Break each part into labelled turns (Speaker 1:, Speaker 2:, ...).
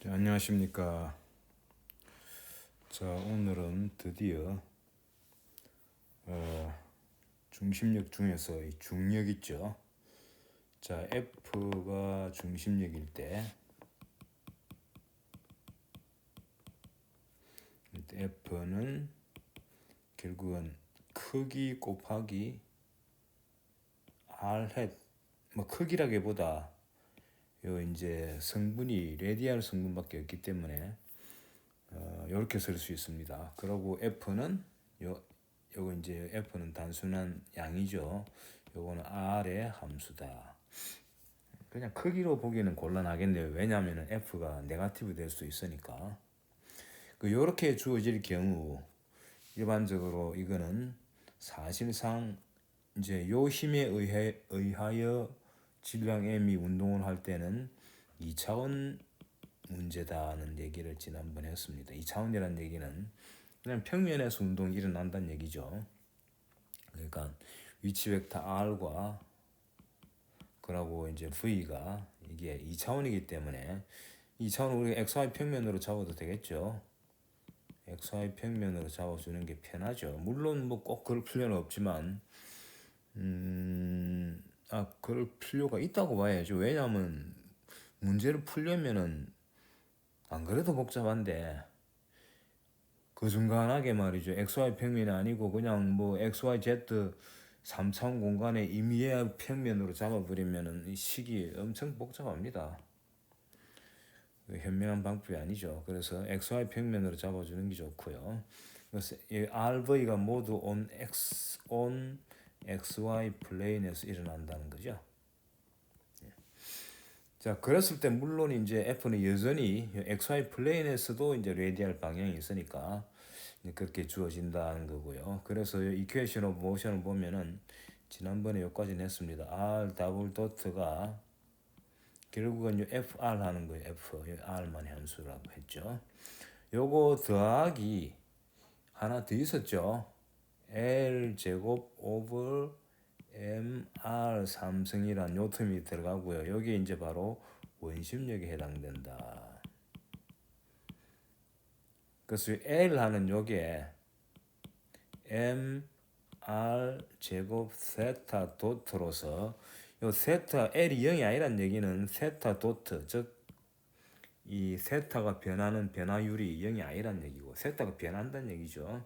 Speaker 1: 네, 안녕하십니까. 자, 오늘은 드디어 중심력 중에서 이 중력 있죠. 자, F가 중심력일 때 F는 결국은 크기 곱하기 R 햇, 뭐 크기라기보다 요 이제 성분이 레디알 성분밖에 없기 때문에 이렇게 쓸 수 있습니다. 그리고 F는 요거 이제 F는 단순한 양이죠. 요거는 R의 함수다. 그냥 크기로 보기는 곤란하겠네요. 왜냐하면 F가 네거티브 될 수 있으니까. 요렇게 주어질 경우 일반적으로 이거는 사실상 이제 요 힘에 의하여 질량 M이 운동을 할 때는 2차원 문제다는 얘기를 지난번에 했습니다. 2차원이라는 얘기는 그냥 평면에서 운동이 일어난다는 얘기죠. 그러니까 위치 벡터 R과 그러고 이제 V가 이게 2차원이기 때문에 2차원 우리가 XY 평면으로 잡아도 되겠죠. XY 평면으로 잡아주는 게 편하죠. 물론 뭐 꼭 그럴 필요는 없지만 그럴 필요가 있다고 봐야죠. 왜냐하면 문제를 풀려면은 안 그래도 복잡한데 그 중간하게 말이죠. XY 평면이 아니고 그냥 뭐 XYZ 3차원 공간에 임의의 평면으로 잡아버리면은 이 식이 엄청 복잡합니다. 현명한 방법이 아니죠. 그래서 XY 평면으로 잡아주는 게 좋고요. 그래서 이 RV가 모두 on XY 플레인에서 일어난다는 거죠. 자, 그랬을 때 물론 이제 F는 여전히 XY 플레인에서도 이제 레디알 방향이 있으니까 그렇게 주어진다는 거고요. 그래서 이퀘이션 오브 모션을 보면은 지난번에 여기까지 했습니다. R 더블 도트가 결국은 FR 하는 거예요. F, R만 함수라고 했죠. 요거 더하기 하나 더 있었죠. L 제곱 오버 MR 삼성이란 요 텀이 들어가고요. 여기 이제 바로 원심력에 해당된다. 그래서 L 하는 요게 MR 제곱 세타 도트로서 요 세타 L이 0이 아니란 얘기는 세타 도트 즉 이 세타가 변하는 변화율이 0이 아니란 얘기고 세타가 변한다는 얘기죠.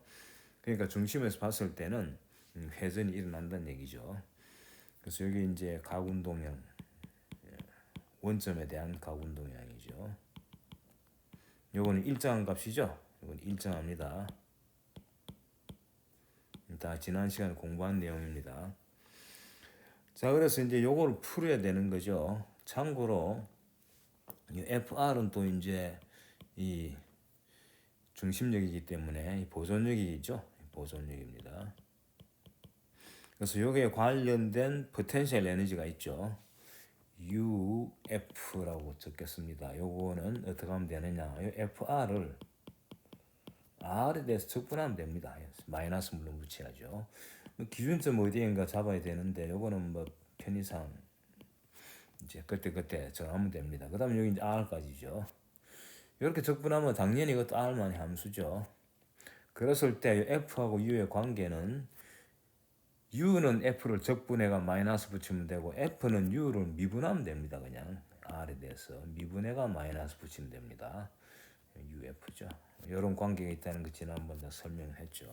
Speaker 1: 그러니까 중심에서 봤을 때는 회전이 일어난다는 얘기죠. 그래서 여기 이제 각운동량 원점에 대한 각운동량이죠. 요거는 일정한 값이죠. 요건 일정합니다. 다 지난 시간에 공부한 내용입니다. 자, 그래서 이제 요거를 풀어야 되는 거죠. 참고로 이 FR은 또 이제 이 중심력이기 때문에 보존력이죠. 보존력입니다. 그래서 여기에 관련된 포텐셜 에너지가 있죠. UF라고 적겠습니다. 요거는 어떻게 하면 되느냐. FR을 R에 대해서 적분하면 됩니다. 마이너스 물론 붙여야죠. 기준점 어디인가 잡아야 되는데 요거는 뭐 편의상 이제 그때 정하면 됩니다. 그 다음에 여기 이제 R까지죠. 이렇게 적분하면 당연히 이것도 R만의 함수죠. 그랬을 때 F하고 U의 관계는 U는 F를 적분해가 마이너스 붙이면 되고 F는 U를 미분하면 됩니다. 그냥 R에 대해서 미분해가 마이너스 붙이면 됩니다. UF죠. 이런 관계가 있다는 거 지난번에 설명을 했죠.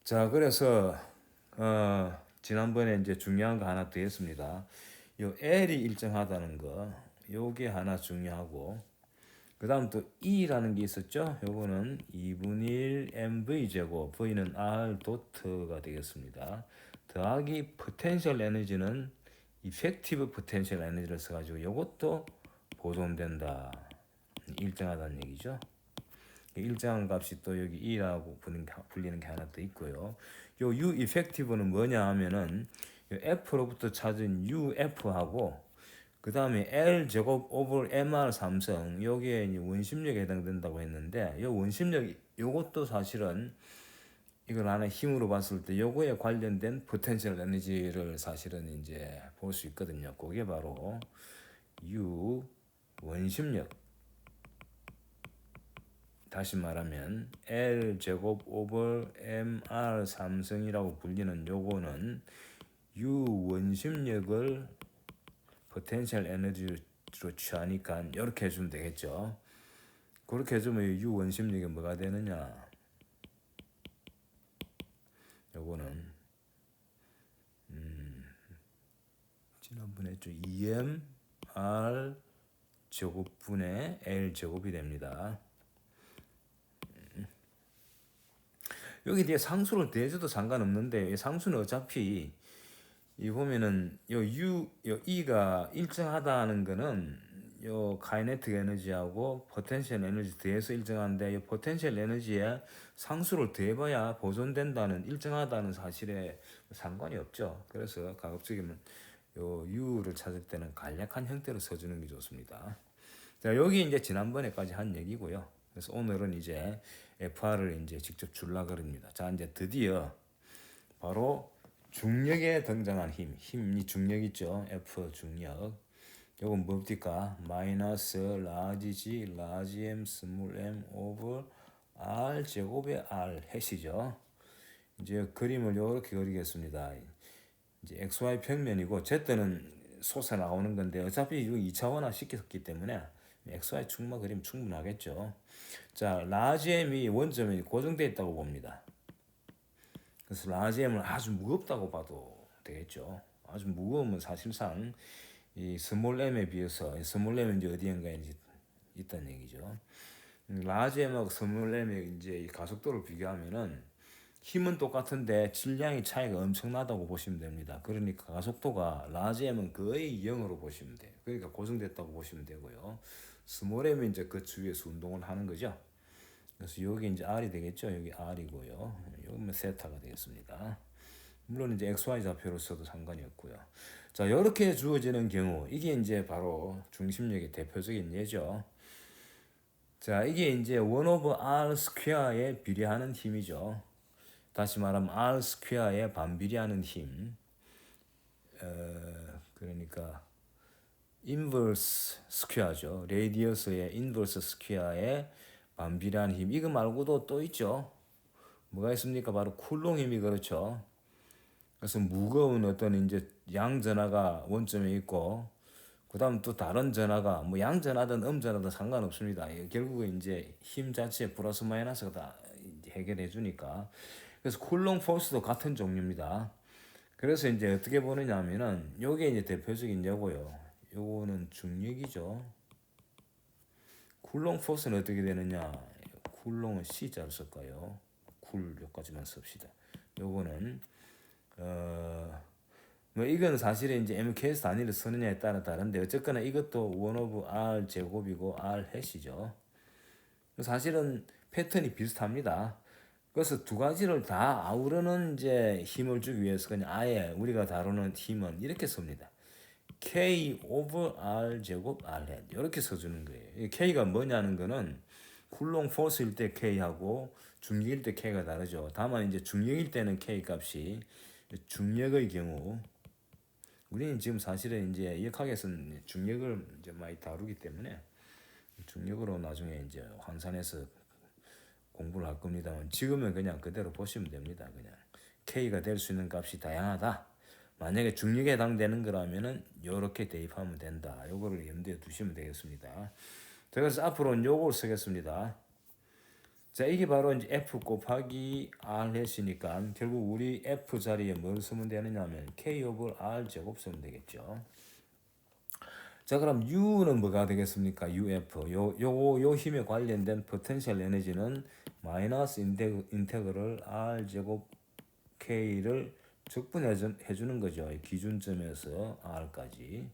Speaker 1: 자, 그래서 지난번에 이제 중요한 거 하나 더 했습니다. 요 L이 일정하다는 거, 요게 하나 중요하고, 그 다음 또 E라는 게 있었죠. 요거는 2분의 1 MV 제곱, V는 R 도트가 되겠습니다. 더하기 포텐셜 에너지는 이펙티브 포텐셜 에너지를 써가지고 요것도 보존된다. 일정하다는 얘기죠. 일정한 값이 또 여기 E라고 불리는 게 하나 더 있고요. 요 U effective는 뭐냐 하면은 F로부터 찾은 UF하고 그 다음에 L 제곱 오버 MR 삼성 여기에 원심력에 해당된다고 했는데 요 원심력 요것도 사실은 이걸 하나 힘으로 봤을 때 요거에 관련된 포텐셜 에너지를 사실은 이제 볼 수 있거든요. 그게 바로 U 원심력 다시 말하면 L 제곱 오버 MR 삼성이라고 불리는 요거는 U 원심력을 포텐셜 에너지로 취하니까 이렇게 해주면 되겠죠. 그렇게 해주면 U 원심력이 뭐가 되느냐? 요거는 지난번에 했죠. 2M R 제곱분의 L 제곱이 됩니다. 여기 뒤에 상수를 대줘도 상관없는데 이 상수는 어차피 이 보면은 요 E가 일정하다는 거는 요 카이네틱 에너지하고 포텐셜 에너지 더해서 일정한데 이 포텐셜 에너지에 상수를 더해봐야 보존된다는 일정하다는 사실에 상관이 없죠. 그래서 가급적이면 요 U를 찾을 때는 간략한 형태로 써주는 게 좋습니다. 자, 여기 이제 지난번에까지 한 얘기고요. 그래서 오늘은 이제 FR을 이제 직접 줄라 그럽니다. 자, 이제 드디어 바로 중력에 등장한 힘이 중력 있죠. F 중력. 요건 뭡니까? 마이너스 라지 G, 라지 M, 스몰 m 오버 R 제곱의 R 해시죠. 이제 그림을 이렇게 그리겠습니다. 이제 XY 평면이고 Z는 솟아 나오는 건데 어차피 이거 2차원화 시켰기 때문에 XY 축마 그림 충분하겠죠. 자, 라지 M이 원점이 고정되어 있다고 봅니다. 그래서 라지 M은 아주 무겁다고 봐도 되겠죠. 아주 무거우면 사실상 이 스몰 M에 비해서 스몰 M은 이제 어디인가에 이제 있다는 얘기죠. 라지 M하고 스몰 M의 이제 가속도를 비교하면은 힘은 똑같은데 질량의 차이가 엄청나다고 보시면 됩니다. 그러니까 가속도가 라지 M은 거의 0으로 보시면 돼요. 그러니까 고정됐다고 보시면 되고요. 스몰 M은 이제 그 주위에서 운동을 하는 거죠. 그래서 여기 이제 R이 되겠죠. 여기 R이고요. 여기는 세타가 되겠습니다. 물론 이제 XY 좌표로 써도 상관이 없고요. 자, 이렇게 주어지는 경우 이게 이제 바로 중심력의 대표적인 예죠. 자, 이게 이제 1 over R 스퀘어에 비례하는 힘이죠. 다시 말하면 R 스퀘어에 반비례하는 힘. 그러니까 인버스 스퀘어죠. 레디어스의 인버스 스퀘어에 반비례하는 힘. 이거 말고도 또 있죠. 뭐가 있습니까? 바로 쿨롱 힘이 그렇죠. 그래서 무거운 어떤 이제 양전하가 원점에 있고, 그 다음 또 다른 전하가 뭐 양전하든 음전하든 상관없습니다. 결국은 이제 힘 자체 플러스 마이너스가 다 해결해 주니까. 그래서 쿨롱 포스도 같은 종류입니다. 그래서 이제 어떻게 보느냐 하면은 요게 이제 대표적인 예고요. 요거는 중력이죠. 쿨롱 포스는 어떻게 되느냐? 쿨롱은 C자로 쓸까요? 쿨 여기까지만 씁시다. 요거는 뭐 이건 사실은 이제 MKS 단위를 쓰느냐에 따라 다른데 어쨌거나 이것도 1 over R 제곱이고 R 해시죠. 사실은 패턴이 비슷합니다. 그래서 두 가지를 다 아우르는 이제 힘을 주기 위해서 그냥 아예 우리가 다루는 힘은 이렇게 씁니다. K over R 제곱 R 해 이렇게 써주는 거예요. K가 뭐냐는 거는 쿨롱 포스일 때 K하고 중력일 때 K가 다르죠. 다만 이제 중력일 때는 K 값이 중력의 경우 우리는 지금 사실은 이제 역학에서는 중력을 이제 많이 다루기 때문에 중력으로 나중에 이제 환산해서 공부를 할 겁니다만 지금은 그냥 그대로 보시면 됩니다. 그냥 K가 될 수 있는 값이 다양하다. 만약에 중력에 해당되는 거라면은 요렇게 대입하면 된다. 요거를 염두에 두시면 되겠습니다. 자, 그래서 앞으로는 요걸 쓰겠습니다. 자, 이게 바로 이제 F 곱하기 R 했으니까 결국 우리 F 자리에 뭘 쓰면 되느냐면 K over R 제곱 쓰면 되겠죠. 자, 그럼 U는 뭐가 되겠습니까? UF. 요 힘에 관련된 포텐셜 에너지는 마이너스 인테그럴 R 제곱 K를 적분해 주는 거죠. 기준점에서 R까지.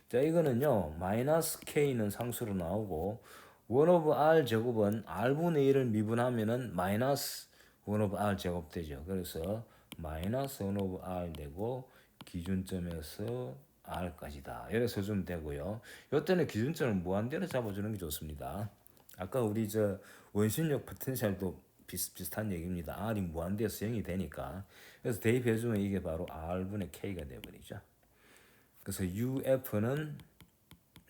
Speaker 1: 자, 이거는요. 마이너스 K는 상수로 나오고 1 over R 제곱은 R분의 1을 미분하면은 마이너스 1 over R 제곱 되죠. 그래서 마이너스 1 over R 되고 기준점에서 R까지다. 이렇게 써주면 되고요. 이때는 기준점을 무한대로 잡아주는 게 좋습니다. 아까 우리 저 원심력 포텐셜도 비슷한 얘기입니다. R이 무한대에서 0이 되니까. 그래서 대입해주면 이게 바로 R분의 K가 되어버리죠. 그래서 UF는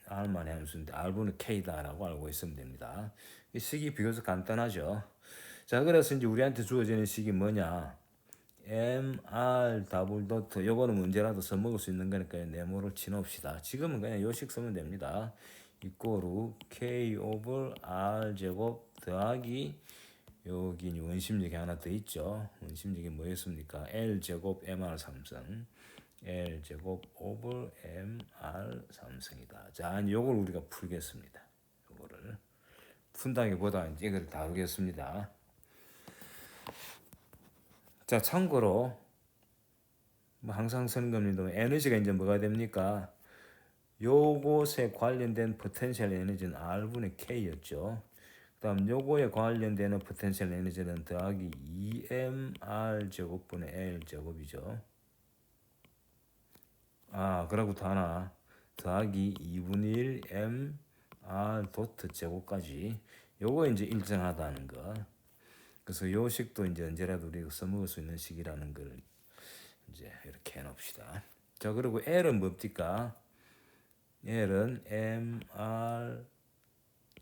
Speaker 1: R만의 함수인데 R분의 K다라고 알고 있으면 됩니다. 이 식이 비교적 간단하죠. 자, 그래서 이제 우리한테 주어지는 식이 뭐냐? MR 더블 도트. 요거는 문제라도 써먹을 수 있는 거니까 네모를 치놓읍시다. 지금은 그냥 요식 쓰면 됩니다. 이꼬르 K 오버 R 제곱 더하기 여기 원심력이 하나 더 있죠. 원심력이 뭐였습니까? L 제곱 MR 삼성. L 제곱 오버 MR 삼성이다. 자, 요걸 우리가 풀겠습니다. 요거를 푼다기보다 이제 이걸 다루겠습니다. 자, 참고로 뭐 항상 쓰는 겁니다. 에너지가 이제 뭐가 됩니까? 요것에 관련된 포텐셜 에너지는 R분의 K였죠. 그다음 요거에 관련되는 포텐셜 에너지는 더하기 2mR 제곱분의 L 제곱이죠. 아, 그러고 또 하나 더하기 2분의 1 mR 도트 제곱까지 요거 이제 일정하다는 거. 그래서 요 식도 이제 언제라도 우리가 써먹을 수 있는 식이라는 걸 이제 이렇게 해놓읍시다. 자, 그리고 L은 뭡니까? L은 mR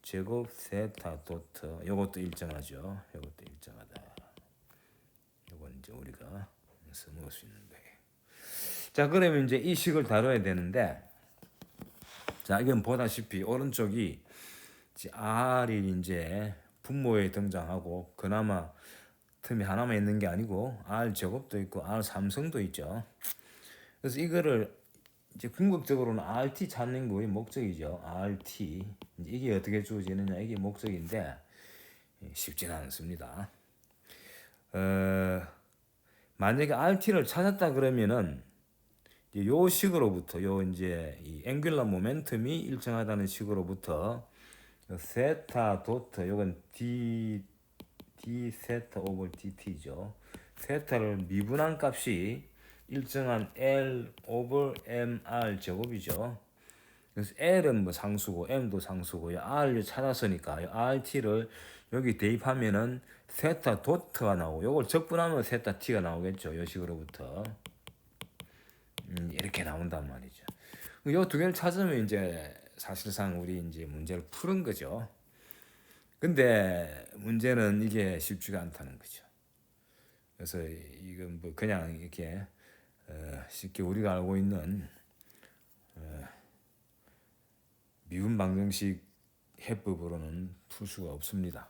Speaker 1: 제곱 세타 도트. 요것도 일정하죠. 요것도 일정하다. 요건 이제 우리가 써먹을 수 있는 거예요. 자, 그러면 이제 이 식을 다뤄야 되는데, 자, 이건 보다시피 오른쪽이 R이 이제 분모에 등장하고 그나마 틈이 하나만 있는 게 아니고 R 제곱도 있고 R 삼성도 있죠. 그래서 이거를 이제 궁극적으로는 RT 찾는 거의 목적이죠. RT. 이게 어떻게 주어지느냐 이게 목적인데 쉽지는 않습니다. 만약에 RT를 찾았다 그러면은 요 식으로부터 요 이제 이 앵귤러 모멘텀이 일정하다는 식으로부터 세타 도트 요건 d 세타 오버 dt죠. 세타를 미분한 값이 일정한 L 오버 MR 제곱이죠. 그래서 L은 뭐 상수고 M도 상수고 R을 찾았으니까 RT를 여기 대입하면은 세타 도트가 나오고 요걸 적분하면 세타 T가 나오겠죠. 이 식으로부터 이렇게 나온단 말이죠. 요 두 개를 찾으면 이제 사실상 우리 이제 문제를 푸는 거죠. 근데 문제는 이게 쉽지가 않다는 거죠. 그래서 이건 뭐 그냥 이렇게 쉽게 우리가 알고 있는 미분 방정식 해법으로는 풀 수가 없습니다.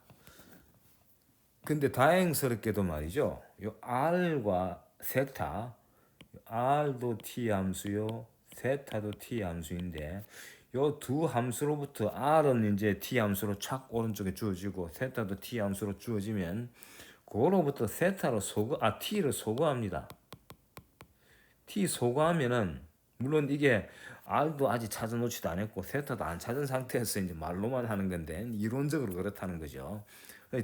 Speaker 1: 근데 다행스럽게도 말이죠. 요 R과 세타, R도 T 함수요, 세타도 T 함수인데 요 두 함수로부터 R은 이제 T 함수로 착 오른쪽에 주어지고 세타도 T 함수로 주어지면 그거로부터 세타로 T를 소거합니다. T 소거하면은 물론 이게 R도 아직 찾아놓지도 않았고 세타도 안 찾은 상태에서 이제 말로만 하는 건데 이론적으로 그렇다는 거죠.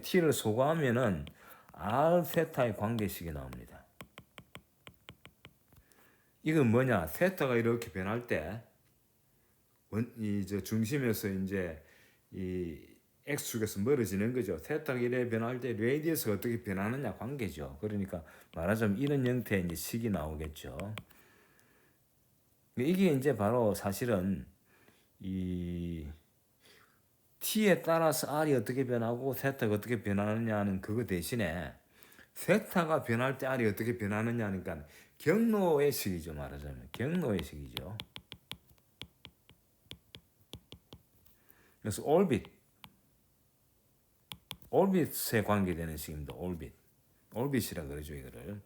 Speaker 1: T를 소거하면은 R 세타의 관계식이 나옵니다. 이건 뭐냐? 세타가 이렇게 변할 때 이제 중심에서 이제 이 x축에서 멀어지는 거죠. 세타가 이래 변할 때 레디어스가 어떻게 변하느냐 관계죠. 그러니까 말하자면 이런 형태의 이제 식이 나오겠죠. 이게 이제 바로 사실은 이 t에 따라서 r이 어떻게 변하고 세타가 어떻게 변하느냐는 그거 대신에 세타가 변할 때 r이 어떻게 변하느냐니까 경로의 식이죠. 말하자면 경로의 식이죠. 그래서 올빗에 관계되는 식입니다. 올빗이라 그러죠. 이거를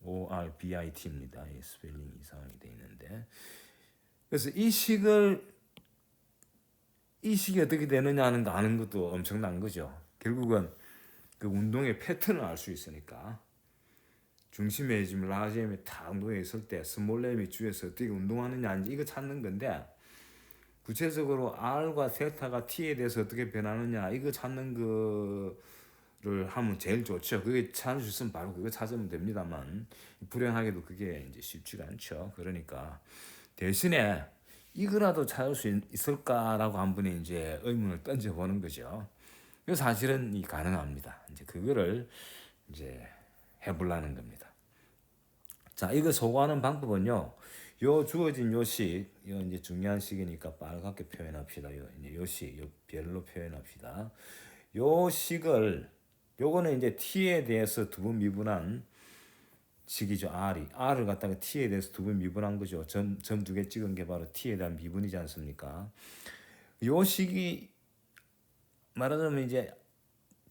Speaker 1: ORBIT입니다. 이 스펠링 이상하게 돼 있는데 그래서 이 식이 어떻게 되느냐 하는 거 아는 것도 엄청난 거죠. 결국은 그 운동의 패턴을 알 수 있으니까 중심에 지금 라지엠이 탁 놓여 있을 때 스몰렘이 주에서 어떻게 운동하느냐 이거 찾는 건데 구체적으로 R과 세타가 T에 대해서 어떻게 변하느냐 이거 찾는 거를 하면 제일 좋죠. 그게 찾을 수 있으면 바로 그거 찾으면 됩니다만 불행하게도 그게 이제 쉽지가 않죠. 그러니까 대신에 이거라도 찾을 수 있을까라고 한 분이 이제 의문을 던져보는 거죠. 그 사실은 가능합니다. 이제 그거를 이제 해보려는 겁니다. 자, 이거 소거하는 방법은요. 요 주어진 요식, 요 이제 중요한 식이니까 빨갛게 표현합시다. 요 이제 요식, 요 별로 표현합시다. 요 식을 요거는 이제 t에 대해서 두 번 미분한 식이죠. r을 갖다가 t에 대해서 두 번 미분한 거죠. 점 두 개 찍은 게 바로 t에 대한 미분이지 않습니까? 요 식이 말하자면 이제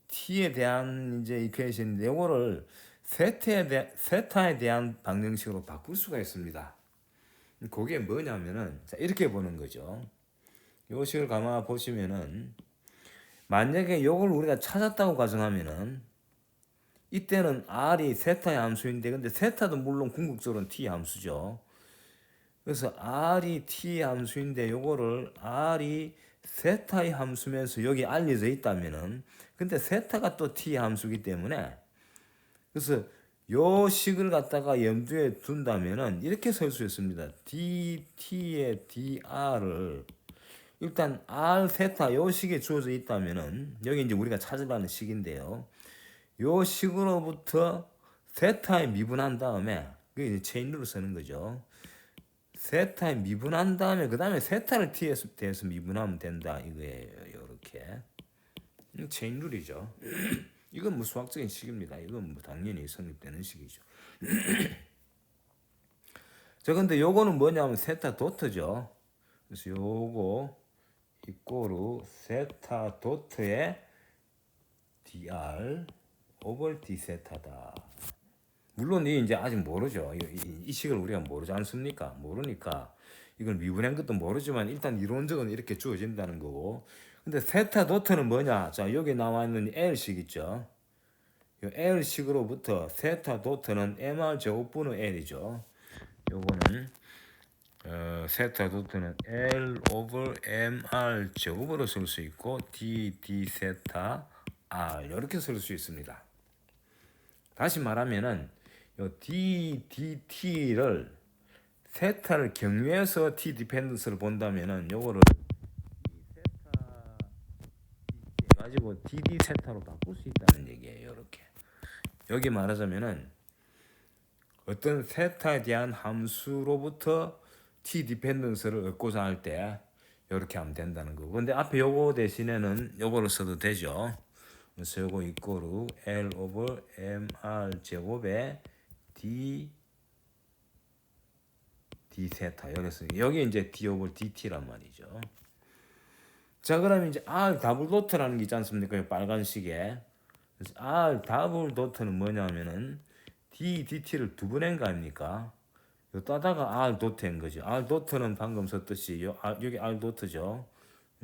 Speaker 1: t에 대한 이제 이퀘이션인데 요거를 세타에 대한 방정식으로 바꿀 수가 있습니다. 그게 뭐냐면은 자 이렇게 보는 거죠. 요 식을 가만 보시면은 만약에 요걸 우리가 찾았다고 가정하면은 이때는 r이 세타의 함수인데 근데 세타도 물론 궁극적으로는 t 함수죠. 그래서 r이 t 함수인데 요거를 r이 세타의 함수면서 여기 알려져 있다면은 근데 세타가 또 t 함수기 때문에 그래서 요 식을 갖다가 염두에 둔다면은 이렇게 쓸 수 있습니다. dt의 dr을 일단 r 세타 요 식에 주어져 있다면은 여기 이제 우리가 찾으라는 식인데요. 요 식으로부터 세타에 미분한 다음에 그게 이제 체인룰을 쓰는 거죠. 세타에 미분한 다음에 그 다음에 세타를 t에 대해서 미분하면 된다 이거예요. 요렇게 체인룰이죠. 이건 뭐 수학적인 식입니다. 이건 뭐 당연히 성립되는 식이죠. 자 근데 요거는 뭐냐면 세타 도트죠. 그래서 요거 이꼬르 세타 도트의 dr 오버 d 세타다. 물론 이 이제 아직 모르죠. 이 식을 우리가 모르지 않습니까? 모르니까 이걸 미분한 것도 모르지만 일단 이론적으로 이렇게 주어진다는 거고. 근데 세타 도트는 뭐냐? 자 여기 나와 있는 L식 있죠. 이 L식으로부터 세타 도트는 mr 제곱분의 L이죠. 요거는 세타 도트는 L 오버 mr 제곱으로 쓸 수 있고 d 세타 r 이렇게 쓸 수 있습니다. 다시 말하면은 요 dt를 세타를 경유해서 t 디펜던스를 본다면은 요거를 세타 가지고 dd 세타로 바꿀 수 있다는 얘기예요. 이렇게 여기 말하자면은 어떤 세타에 대한 함수로부터 t 디펜던스를 얻고자 할 때 이렇게 하면 된다는 거고. 근데 앞에 요거 대신에는 요거를 써도 되죠. 그래서 요거 이꼬르 L 오버 mr 제곱에 d 세타 여기 이제 d 오버 dt란 말이죠. 자 그러면 이제 r 더블 도트라는 게 있지 않습니까? 빨간식에. 그래서 r 더블 도트는 뭐냐면은 d dt를 두 번 한 거 아닙니까? 요 따다가 r 도트인 거죠. r 도트는 방금 썼듯이 여기 r 도트죠.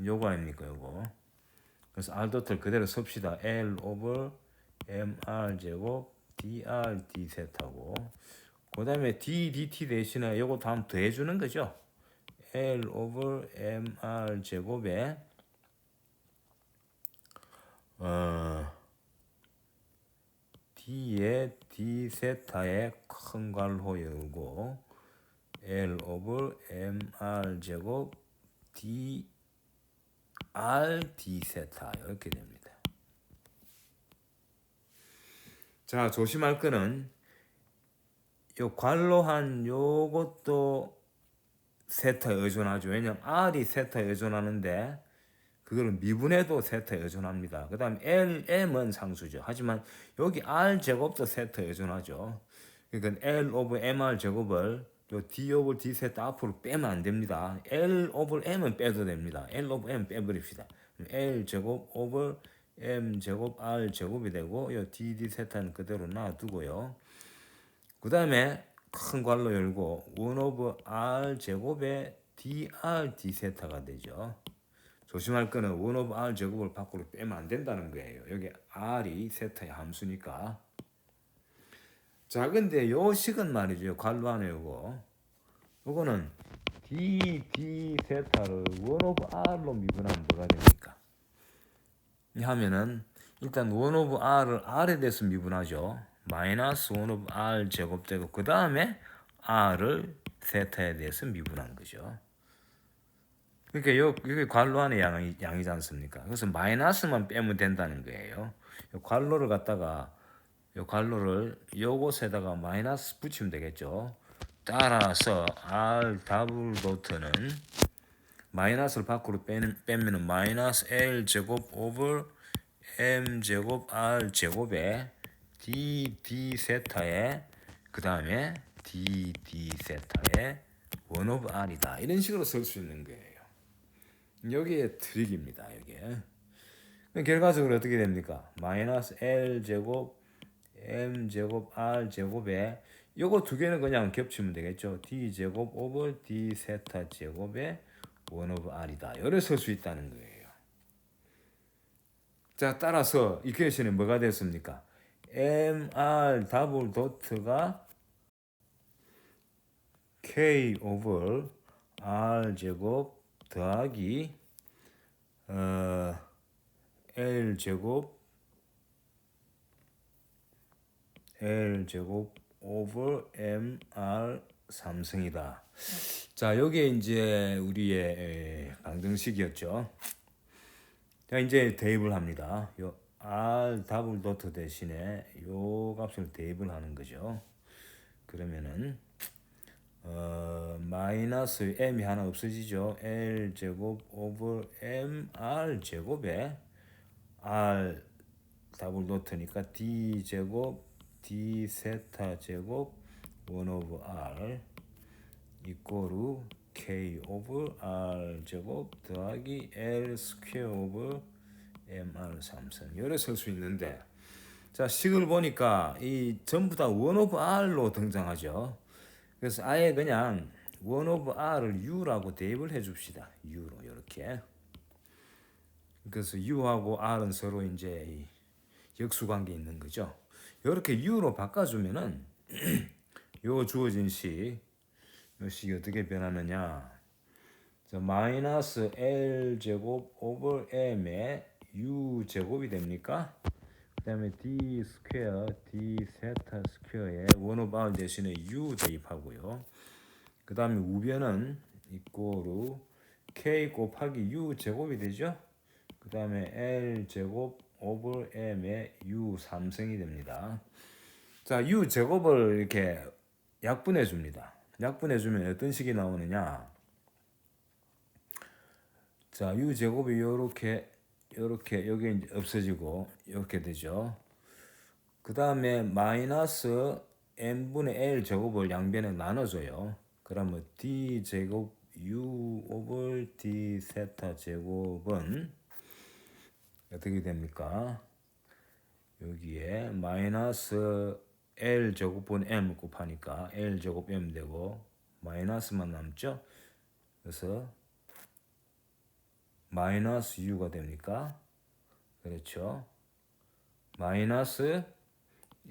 Speaker 1: 요거 아닙니까? 요거. 그래서 r 도트를 그대로 씁시다. L 오버 mr 제곱 dr d 세타고 그 다음에 d dt 대신에 요거 다음 더해주는 거죠. L 오버 mr 제곱에 d의 d 세타의 큰 괄호 열고 L 오버 mr 제곱 d r d 세타 이렇게 됩니다. 자 조심할 거는 요 괄호한 요것도 세타에 의존하죠. 왜냐면 r이 세타에 의존하는데 그거를 미분해도 세타에 의존합니다. 그 다음 m은 상수죠. 하지만 여기 r 제곱도 세타에 의존하죠. 그러니까 l 오브 mr 제곱을 요 d 오브 d 세타 앞으로 빼면 안 됩니다. l 오브 m은 빼도 됩니다. l 오브 m 빼버립시다. l 제곱 오브 m 제곱 r 제곱이 되고 요 d 세타는 그대로 놔두고요. 그 다음에 큰 괄호 열고 1 오브 r 제곱에 dr d 세타가 되죠. 조심할 거는 1 오브 r 제곱을 밖으로 빼면 안 된다는 거예요. 여기 r이 세타의 함수니까. 자 근데 요 식은 말이죠. 괄호 안에 요거는 d 세타를 1 오브 r로 미분하면 뭐가 됩니까? 하면은 일단 1 오브 r을 r에 대해서 미분하죠. 마이너스 1 오브 r 제곱되고 그 다음에 r을 세타에 대해서 미분한 거죠. 그러니까 여기 괄호 안에 양이지 않습니까? 그래서 마이너스만 빼면 된다는 거예요. 요 괄호를 갖다가 요 괄호를 요것에다가 마이너스 붙이면 되겠죠. 따라서 R 더블 도트는 마이너스를 밖으로 빼면은 마이너스 L 제곱 오버 M 제곱 R 제곱에 D 세타에 그 다음에 D 세타에 1 오브 R이다. 이런 식으로 쓸 수 있는 거예요. 여기에 트릭입니다. 여기에. 결과적으로 어떻게 됩니까? 마이너스 L 제곱 M 제곱 R 제곱에 요거 두 개는 그냥 겹치면 되겠죠. D 제곱 오버 D 세타 제곱에 1 오브 R이다. 요래 쓸 수 있다는 거예요. 자, 따라서 이퀘이션이 뭐가 됐습니까? MR 더블 도트가 K 오버 R 제곱 더하기 L 제곱 오버 MR 삼성이다. 자, 요게 이제 우리의 방정식이었죠. 자, 이제 대입을 합니다. 요 R 더블 도트 대신에 요 값을 대입을 하는 거죠. 그러면은 마이너스 m이 하나 없어지죠. L 제곱 오버 MR 제곱에 R 더블 도트니까 D 제곱 D 세타 제곱 1 오브 R 이꼬르 K 오브 R 제곱 더하기 L 스퀘어 오브 MR 삼성. 요래 쓸 수 있는데, 자, 식을 보니까 이 전부 다 1 오브 R로 등장하죠. 그래서 아예 그냥 1 오브 R을 U라고 대입을 해 줍시다. U로 이렇게. 그래서 U하고 R은 서로 이제 역수관계 있는 거죠. 이렇게 U로 바꿔주면은 요 주어진 식, 요 식이 어떻게 변하느냐? 자, 마이너스 L 제곱 오버 M의 U 제곱이 됩니까? 그 다음에 D 스퀘어, D 세타 스퀘어에 1 오브 R 대신에 U 대입하고요. 그 다음에 우변은 이꼬르 K 곱하기 U 제곱이 되죠. 그 다음에 L 제곱 오버 M의 U 삼성이 됩니다. 자, U 제곱을 이렇게 약분해 줍니다. 약분해 주면 어떤 식이 나오느냐? 자, U 제곱이 요렇게 여기 이제 없어지고 이렇게 되죠. 그 다음에 마이너스 n분의 l 제곱을 양변에 나눠줘요. 그러면 d 제곱 u 오버 d 세타 제곱은 어떻게 됩니까? 여기에 마이너스 l 제곱분 m 곱하니까 l 제곱 m 되고 마이너스만 남죠. 그래서 마이너스 u가 됩니까? 그렇죠. 마이너스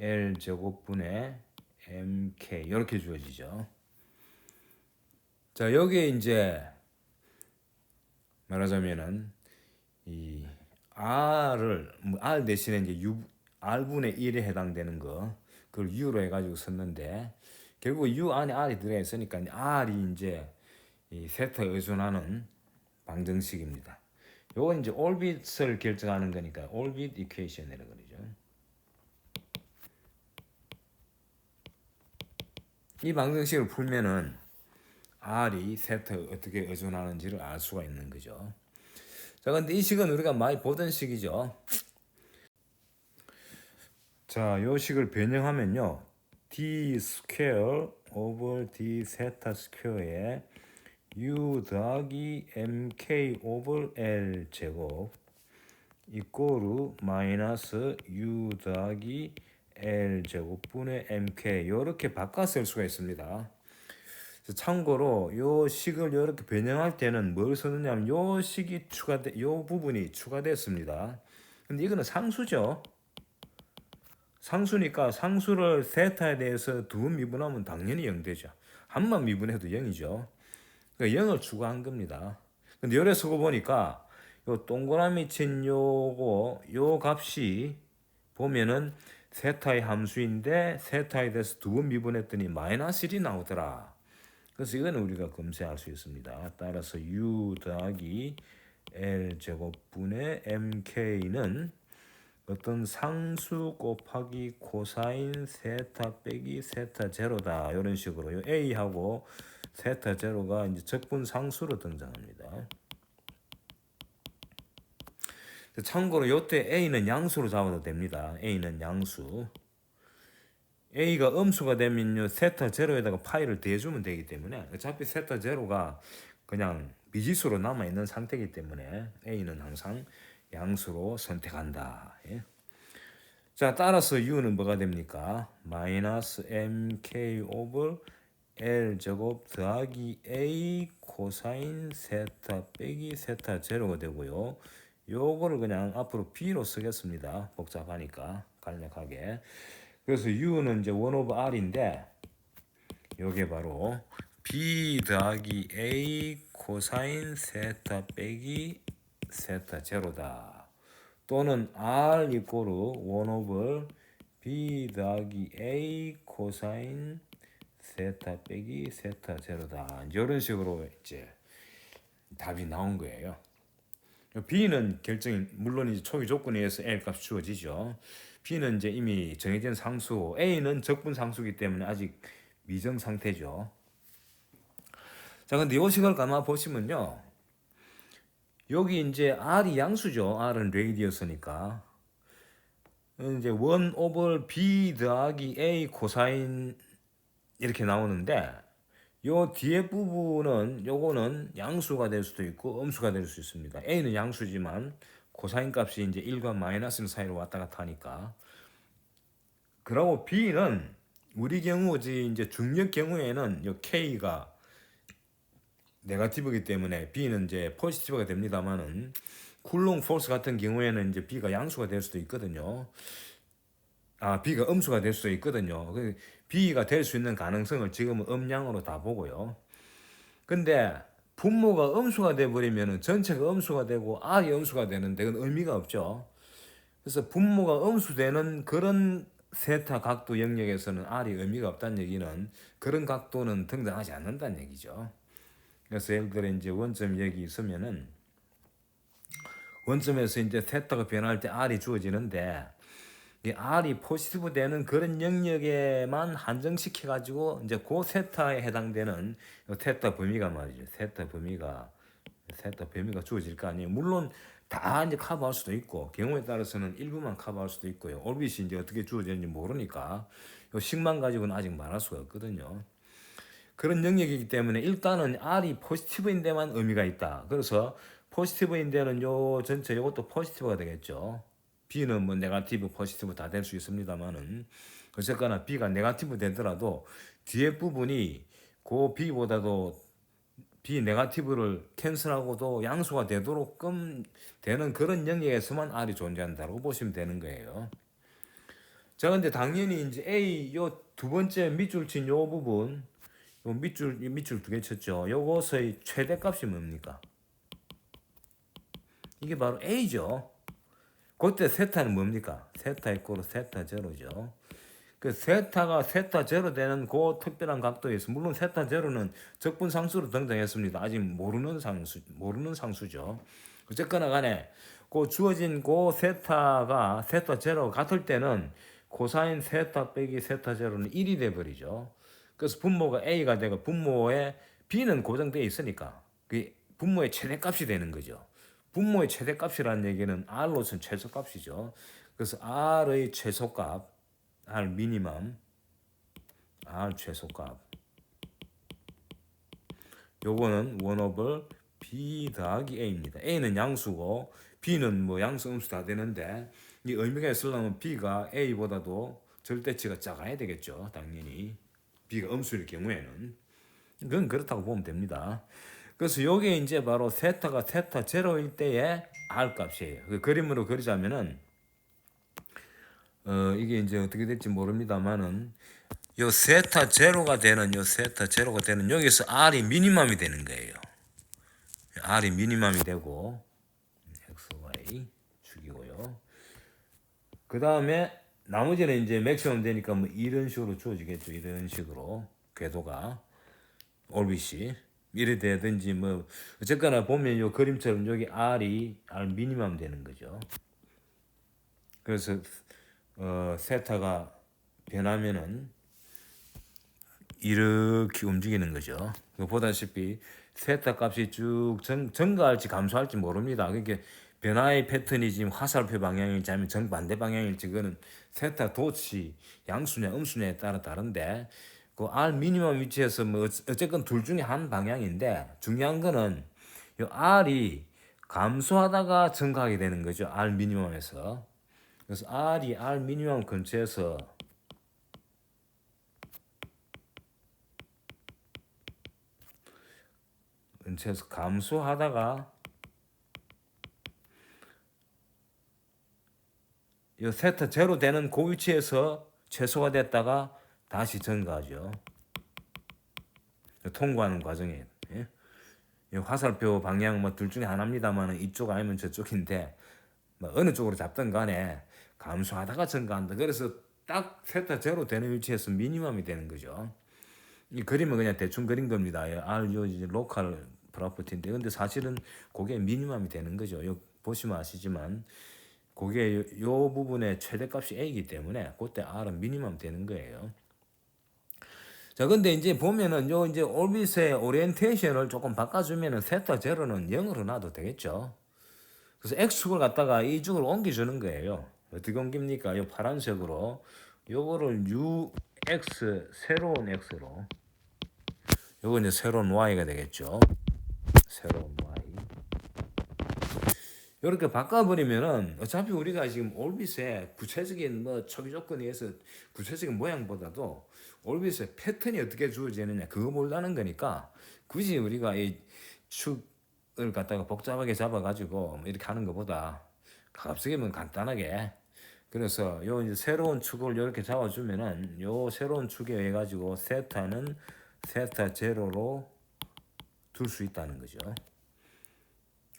Speaker 1: L 제곱분의 MK 이렇게 주어지죠. 자, 여기에 이제 말하자면은 이 R 대신에 이제 R분의 1에 해당되는 거 그걸 U로 해가지고 썼는데 결국 U 안에 R이 들어 있으니까 R이 이제 이 세타에 의존하는 방정식입니다. 요건 이제 올빗을 결정하는 거니까 올빗 이퀘이션이라고 그러죠. 이 방정식을 풀면은 R이 세타에 어떻게 의존하는지를 알 수가 있는 거죠. 자, 근데 이 식은 우리가 많이 보던 식이죠. 자, 요 식을 변형하면요. D 스퀘어 오버 D 세타 스퀘어에 U 더하기 MK 오버 L 제곱 이꼬르 마이너스 U 더하기 L 제곱분의 MK 요렇게 바꿔 쓸 수가 있습니다. 참고로 요 식을 이렇게 변형할 때는 뭘 쓰느냐면 요 식이 요 부분이 추가됐습니다. 근데 이거는 상수죠. 상수니까 상수를 세타에 대해서 두 번 미분하면 당연히 0 되죠. 한 번 미분해도 0이죠. 그러니까 0을 추가한 겁니다. 근데 열에 쓰고 보니까 요 동그라미 친 요 값이 보면은 세타의 함수인데 세타에 대해서 두 번 미분했더니 마이너스 1이 나오더라. 그래서 이거는 우리가 검색할 수 있습니다. 따라서 U 더하기 L 제곱분의 MK는 어떤 상수 곱하기 코사인 세타 빼기 세타 제로다. 이런 식으로 요 A하고 세타 제로가 이제 적분 상수로 등장합니다. 참고로 요때 A는 양수로 잡아도 됩니다. A는 양수. A가 음수가 되면요 세타 제로에다가 파이를 대주면 되기 때문에 어차피 세타 제로가 그냥 미지수로 남아있는 상태이기 때문에 A는 항상 양수로 선택한다. 예. 자, 따라서 U는 뭐가 됩니까? 마이너스 MK 오버 L 제곱 더하기 A 코사인 세타 빼기 세타 제로가 되고요. 요거를 그냥 앞으로 B로 쓰겠습니다. 복잡하니까 간략하게. 그래서 U는 이제 1 오버 R인데 요게 바로 B 더하기 A 코사인 세타 빼기 세타 제로다. 또는 R 이꼬르 1 오버 B 더하기 A 코사인 세타 빼기 세타 제로다. 이런 식으로 이제 답이 나온 거예요. B는 결정이 물론 이제 초기 조건에 의해서 L 값이 주어지죠. B는 이제 이미 정해진 상수, A는 적분 상수이기 때문에 아직 미정 상태죠. 자, 근데 이 식을 가만 보시면요. 여기 이제 R이 양수죠. R은 레디어스니까. 이제 1 오버 B 더하기 A 코사인 이렇게 나오는데 요 뒤에 부분은 요거는 양수가 될 수도 있고 음수가 될 수 있습니다. A는 양수지만 코사인 값이 이제 1과 마이너스 사이로 왔다 갔다 하니까. 그리고 B는 우리 경우 이제 중력 경우에는 요 K가 네거티브이기 때문에 B는 이제 포지티브가 됩니다만은 쿨롱 포스 같은 경우에는 이제 B가 양수가 될 수도 있거든요. B가 음수가 될 수도 있거든요. B가 될 수 있는 가능성을 지금은 음량으로 다 보고요. 근데 분모가 음수가 돼버리면 전체가 음수가 되고 R이 음수가 되는데 그건 의미가 없죠. 그래서 분모가 음수되는 그런 세타 각도 영역에서는 R이 의미가 없다는 얘기는 그런 각도는 등장하지 않는다는 얘기죠. 그래서 예를 들어 이제 원점 여기 있으면은 원점에서 이제 세타가 변할 때 R이 주어지는데 이 R이 포지티브 되는 그런 영역에만 한정시켜 가지고 이제 그 세타에 해당되는 세타 범위가 말이죠. 세타 범위가 주어질 거 아니에요. 물론 다 이제 커버할 수도 있고 경우에 따라서는 일부만 커버할 수도 있고요. 올빗이 이제 어떻게 주어지는지 모르니까 요 식만 가지고는 아직 말할 수가 없거든요. 그런 영역이기 때문에 일단은 R이 포지티브인 데만 의미가 있다. 그래서 포지티브인 데는 요 전체 요것도 포지티브가 되겠죠. B는 뭐 네거티브, 포지티브 다 될 수 있습니다만은 어쨌거나 B가 네거티브 되더라도 뒤에 부분이 그 B보다도 B 네거티브를 캔슬하고도 양수가 되도록 되는 그런 영역에서만 R이 존재한다고 보시면 되는 거예요. 자, 근데 당연히 이제 A 요 두 번째 밑줄 친 요 부분 요 밑줄 두 개 쳤죠. 요것의 최대값이 뭡니까? 이게 바로 A죠. 그때 세타는 뭡니까? 세타 이꼬르 세타 제로죠. 그 세타가 세타 제로 되는 그 특별한 각도에서 물론 세타 제로는 적분 상수로 등장했습니다. 아직 모르는 상수죠. 어쨌거나 간에 그 주어진 그 세타가 세타 제로 같을 때는 코사인 세타 빼기 세타 제로는 1이 돼 버리죠. 그래서 분모가 A가 되고 분모에 B는 고정되어 있으니까 그 분모의 최대값이 되는 거죠. 분모의 최대값이라는 얘기는 R로서는 최소값이죠. 그래서 R의 최소값, R 미니멈, R 최소값. 요거는 1 오버 B 더하기 A입니다. A는 양수고 B는 뭐 양수 음수 다 되는데 이 의미가 있으려면 B가 A보다도 절대치가 작아야 되겠죠. 당연히. B가 음수일 경우에는. 그건 그렇다고 보면 됩니다. 그래서 요게 이제 바로 세타가 세타 제로일 때의 R 값이에요. 그 그림으로 그리자면은 이게 이제 어떻게 될지 모릅니다만은 요 세타 제로가 되는 여기서 R이 미니멈이 되는 거예요. R이 미니멈이 되고 X, Y 축이고요. 그 다음에 나머지는 이제 맥시멈 되니까 뭐 이런 식으로 주어지겠죠. 이런 식으로 궤도가 올빗이 이래 되든지 뭐 어쨌거나 보면 요 그림처럼 여기 R 미니멈 되는 거죠. 그래서 세타가 변하면은 이렇게 움직이는 거죠. 보다시피 세타 값이 쭉 증가할지 감소할지 모릅니다. 그러니까 변화의 패턴이 지금 화살표 방향일지 아니면 정반대 방향일지 그거는 세타 도치 양수냐 음수냐에 따라 다른데 그 R 미니멈 위치에서 뭐 어쨌건 둘 중에 한 방향인데 중요한 거는 이 R이 감소하다가 증가하게 되는 거죠. R 미니멈에서. 그래서 R이 R 미니멈 근처에서 감소하다가 이 세타 제로 되는 그 위치에서 최소가 됐다가 다시 증가하죠. 통과하는 과정이에요. 예? 화살표 방향 뭐 둘 중에 하나입니다만 이쪽 아니면 저쪽인데 뭐 어느 쪽으로 잡든 간에 감소하다가 증가한다. 그래서 딱 세타 제로 되는 위치에서 미니멈이 되는 거죠. 이 그림은 그냥 대충 그린 겁니다. R 요 이제 로컬 프로퍼티인데 근데 사실은 그게 미니멈이 되는 거죠. 요 보시면 아시지만 그게 요 부분의 최대값이 A이기 때문에 그때 R은 미니멈 되는 거예요. 자, 근데 이제 보면은 요 이제 올빗의 오리엔테이션을 조금 바꿔주면은 세타 제로는 0으로 놔도 되겠죠. 그래서 X축을 갖다가 이 축을 옮겨주는 거예요. 어떻게 옮깁니까? 요 파란색으로 요거를 UX 새로운 X로 요거 이제 새로운 Y가 되겠죠. 새로운 Y. 이렇게 바꿔버리면은 어차피 우리가 지금 올빗의 구체적인 뭐 초기 조건에 의해서 구체적인 모양보다도 올빗의 패턴이 어떻게 주어지느냐 그거 몰라는 거니까 굳이 우리가 이 축을 갖다가 복잡하게 잡아가지고 뭐 이렇게 하는 것보다 가급적이면 간단하게 그래서 요 이제 새로운 축을 이렇게 잡아주면은 요 새로운 축에 의해 가지고 세타는 세타 제로로 둘 수 있다는 거죠.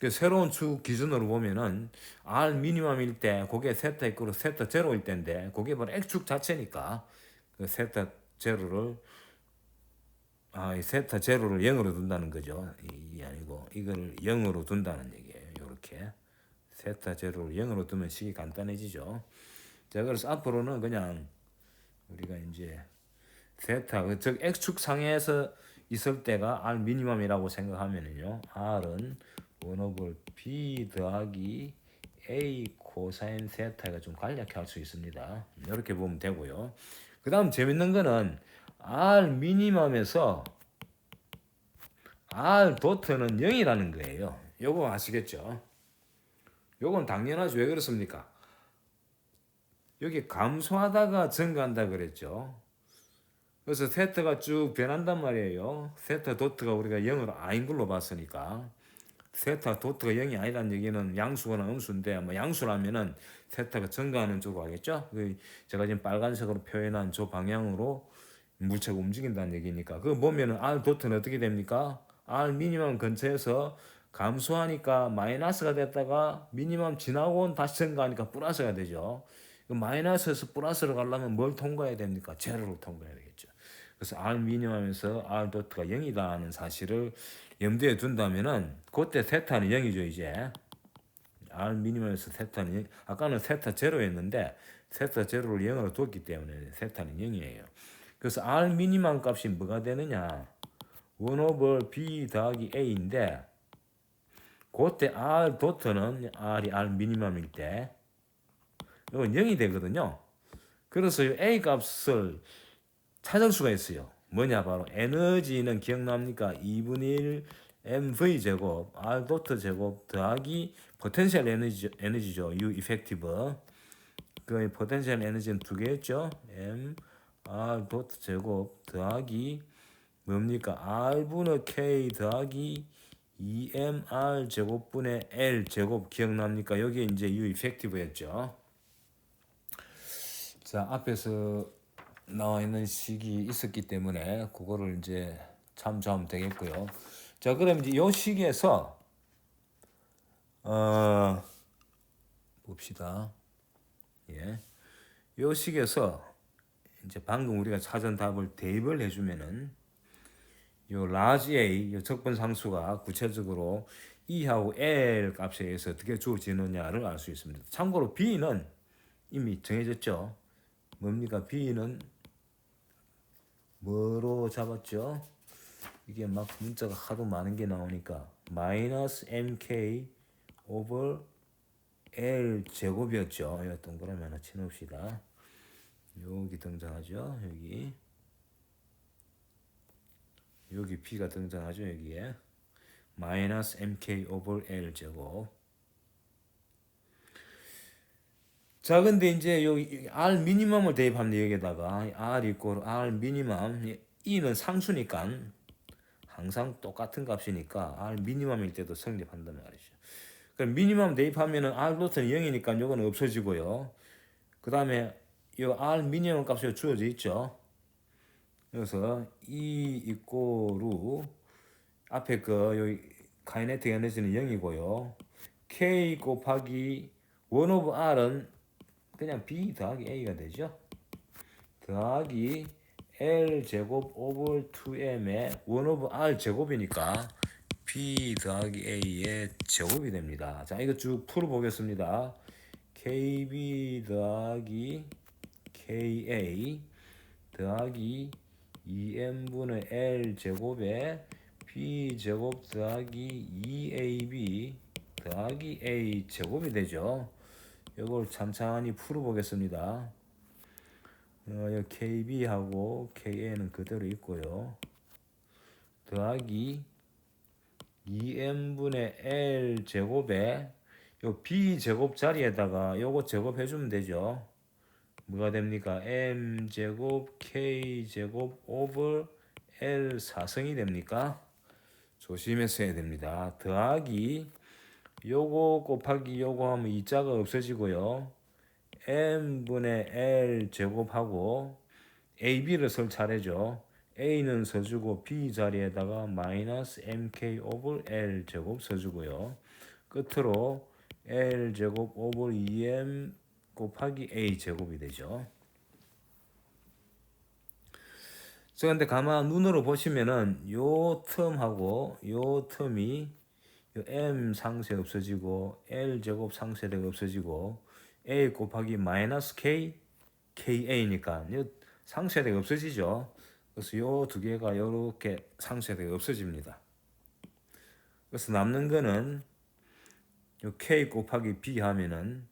Speaker 1: 그 새로운 축 기준으로 보면은 R 미니멈일 때 그게 세타 있고 세타 제로일 때인데 그게 바로 X축 자체니까 그 세타 제로를 이 세타 제로를 0으로 둔다는 거죠. 이게 아니고 이걸 0으로 둔다는 얘기예요. 이렇게 세타 제로를 0으로 두면 식이 간단해지죠. 자, 그래서 앞으로는 그냥 우리가 이제 세타 즉 X축 상에서 있을 때가 R 미니멈이라고 생각하면은요. R은 1 B 더하기 A 코사인 세타가 좀 간략히 할 수 있습니다. 이렇게 보면 되고요. 그 다음 재밌는 거는 R 미니멈에서 R 도트는 0이라는 거예요. 요거 아시겠죠? 요건 당연하죠. 왜 그렇습니까? 여기 감소하다가 증가한다 그랬죠. 그래서 세타가 쭉 변한단 말이에요. 세타 도트가 우리가 0으로 아닌 걸로 봤으니까. 세타 도트가 0이 아니라는 얘기는 양수거나 음수인데 뭐 양수라면은 세타가 증가하는 쪽으로 하겠죠. 제가 지금 빨간색으로 표현한 저 방향으로 물체가 움직인다는 얘기니까 그거 보면은 R 도트는 어떻게 됩니까? R 미니멈 근처에서 감소하니까 마이너스가 됐다가 미니멈 지나고 다시 증가하니까 플러스가 되죠. 마이너스에서 플러스로 가려면 뭘 통과해야 됩니까? 제로를 통과해야 되겠죠. 그래서 R 미니멈에서 R 도트가 0이다는 사실을 염두에 둔다면은 그때 세타는 0이죠 이제. R 미니멈에서 세타는 0, 아까는 세타 제로였는데 세타 제로를 0으로 뒀기 때문에 세타는 0이에요. 그래서 R 미니멈 값이 뭐가 되느냐? 1 B 더하기 A인데 그때 R 도트는 R이 R 미니멈일 때 이건 0이 되거든요. 그래서 A 값을 찾을 수가 있어요. 뭐냐 바로 에너지는 기억납니까? 2분의 1 mv 제곱 R 도트 제곱 더하기 포텐셜 에너지죠. U 이펙티브. 그 포텐셜 에너지는 두 개였죠. m R 도트 제곱 더하기 뭡니까? R분의 K 더하기 2mR 제곱분의 L 제곱 기억납니까? 여기 이제 U 이펙티브였죠. 자, 앞에서 나와 있는 식이 있었기 때문에 그거를 이제 참조하면 되겠고요. 자, 그럼 이제 이 식에서 봅시다. 예, 이 식에서 이제 방금 우리가 찾은 답을 대입을 해주면은 요 라지 A, 요 적분 상수가 구체적으로 E하고 L 값에 의해서 어떻게 주어지느냐를 알 수 있습니다. 참고로 B는 이미 정해졌죠. 뭡니까? b는 뭐로 잡았죠? 이게 막 문자가 하도 많은 게 나오니까 마이너스 mk over l 제곱이었죠. 이거 동그라미 하나 쳐놓읍시다. 여기 등장하죠. 여기 b가 등장하죠. 여기에 마이너스 mk over l 제곱. 자, 근데 이제 여기 r 미니멈을 대입하면 여기다가 r 이꼴 r 미니멈, e는 상수니까 항상 똑같은 값이니까 r 미니멈일 때도 성립한단 말이죠. 그럼 미니멈 대입하면은 r 로트는 0이니까 요거는 없어지고요. 그 다음에 이 r 미니멈 값이 주어져 있죠. 그래서 e 이꼴로 앞에 그 여기 카이네틱 에너지는 0이고요. k 곱하기 1 오브 r은 그냥 b 더하기 a가 되죠. 더하기 l 제곱 오버 2m의 1 오브 r 제곱이니까 b 더하기 a의 제곱이 됩니다. 자, 이거 쭉 풀어보겠습니다. kb 더하기 ka 더하기 2m분의 l 제곱에 b 제곱 더하기 2ab 더하기 a 제곱이 되죠. 이걸 찬찬히 풀어보겠습니다. KB하고 KA는 그대로 있고요. 더하기 2m분의 L 제곱에 요 B 제곱 자리에다가 요거 제곱해주면 되죠. 뭐가 됩니까? M 제곱 K 제곱 오버 L 4승이 됩니까? 조심해서 해야 됩니다. 더하기 요거 곱하기 요거 하면 2자가 없어지고요. m분의 l 제곱하고 ab를 쓸 차례죠. a는 써주고 b 자리에다가 마이너스 mk 오버 l 제곱 써주고요. 끝으로 l 제곱 오버 2m 곱하기 a 제곱이 되죠. 자, 근데 가만 눈으로 보시면은 요 텀하고 요 텀이 요 m 상세 없어지고 l 제곱 상세가 없어지고 a 곱하기 마이너스 k ka니까 요 상세가 없어지죠. 그래서 요 두 개가 이렇게 상세가 없어집니다. 그래서 남는 거는 요 k 곱하기 b 하면은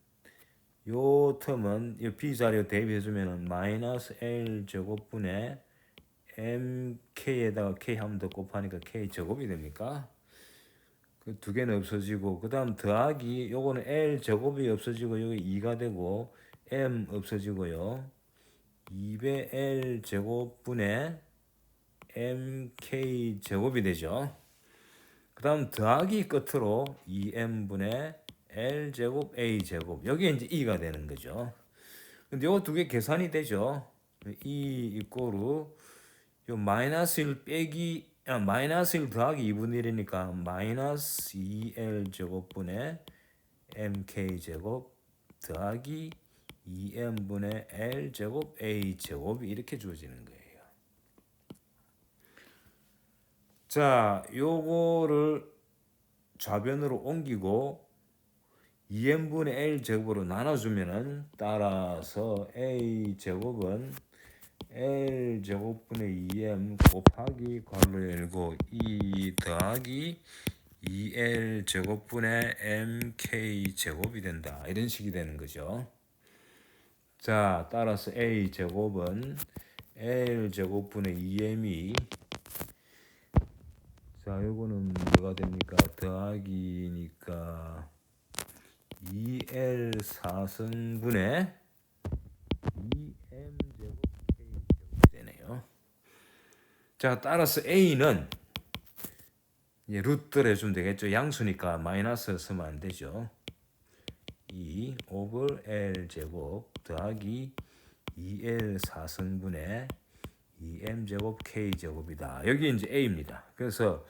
Speaker 1: 요 텀은 요 b 자리에 대입해 주면은 마이너스 l 제곱분의 mk에다가 k 한 번 더 곱하니까 k 제곱이 됩니까? 그 두 개는 없어지고 그 다음 더하기 요거는 l 제곱이 없어지고 여기 2가 되고 m 없어지고요. 2배 l 제곱분의 mk 제곱이 되죠. 그 다음 더하기 끝으로 2m분의 l 제곱 a 제곱 여기에 이제 2가 되는 거죠. 근데 요 두 개 계산이 되죠. 2 이꼬르 요 마이너스 1 빼기 마이너스 1 더하기 2분의 1이니까 마이너스 2l 제곱분의 mk 제곱 더하기 2m분의 l 제곱 a 제곱이 이렇게 주어지는 거예요. 자, 요거를 좌변으로 옮기고 2m분의 l 제곱으로 나눠주면은 따라서 a 제곱은 l 제곱분의 2m 곱하기 괄호 열고 2 더하기 2l 제곱분의 mk 제곱이 된다. 이런 식이 되는 거죠. 자, 따라서 a 제곱은 l 제곱분의 2m이 자, 요거는 뭐가 됩니까? 더하기니까 2l 4승분의 2m 제곱 k 제곱이 되네요. 자, 따라서 a는 루트를 해주면 되겠죠. 양수니까 마이너스 쓰면 안 되죠. 2 오버 l 제곱 더하기 2l 4승분의 2m 제곱 k 제곱이다. 여기 이제 a입니다. 그래서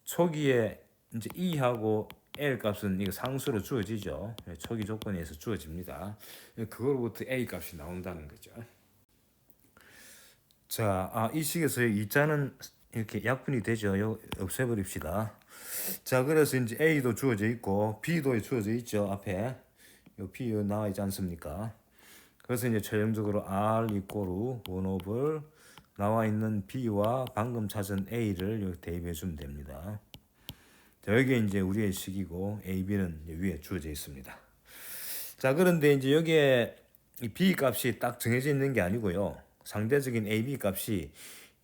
Speaker 1: 초기에 이제 2하고 l 값은 이거 상수로 주어지죠. 초기 조건에서 주어집니다. 그걸부터 a 값이 나온다는 거죠. 자, 이 식에서 2자는 이렇게 약분이 되죠. 요 없애버립시다. 자, 그래서 이제 a도 주어져 있고 b도 주어져 있죠. 앞에 요 b 나와 있지 않습니까? 그래서 이제 최종적으로 R = 1 오브 나와 있는 B와 방금 찾은 A를 여기 대입해 주면 됩니다. 자, 여기에 이제 우리의 식이고 A, B는 위에 주어져 있습니다. 자, 그런데 이제 여기에 이 B 값이 딱 정해져 있는 게 아니고요. 상대적인 AB 값이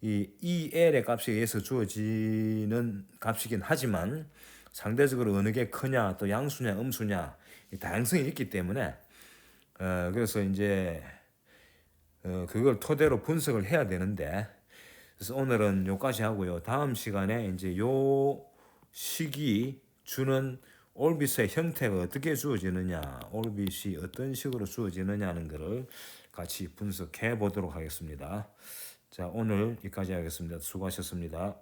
Speaker 1: 이 EL의 값에 의해서 주어지는 값이긴 하지만 상대적으로 어느 게 크냐, 또 양수냐, 음수냐 다양성이 있기 때문에 그래서 이제 그걸 토대로 분석을 해야 되는데, 그래서 오늘은 요까지 하고요. 다음 시간에 이제 요 식이 주는 올빗의 형태가 어떻게 주어지느냐, 올빗이 어떤 식으로 주어지느냐는 것을 같이 분석해 보도록 하겠습니다. 자, 오늘 여기까지 하겠습니다. 수고하셨습니다.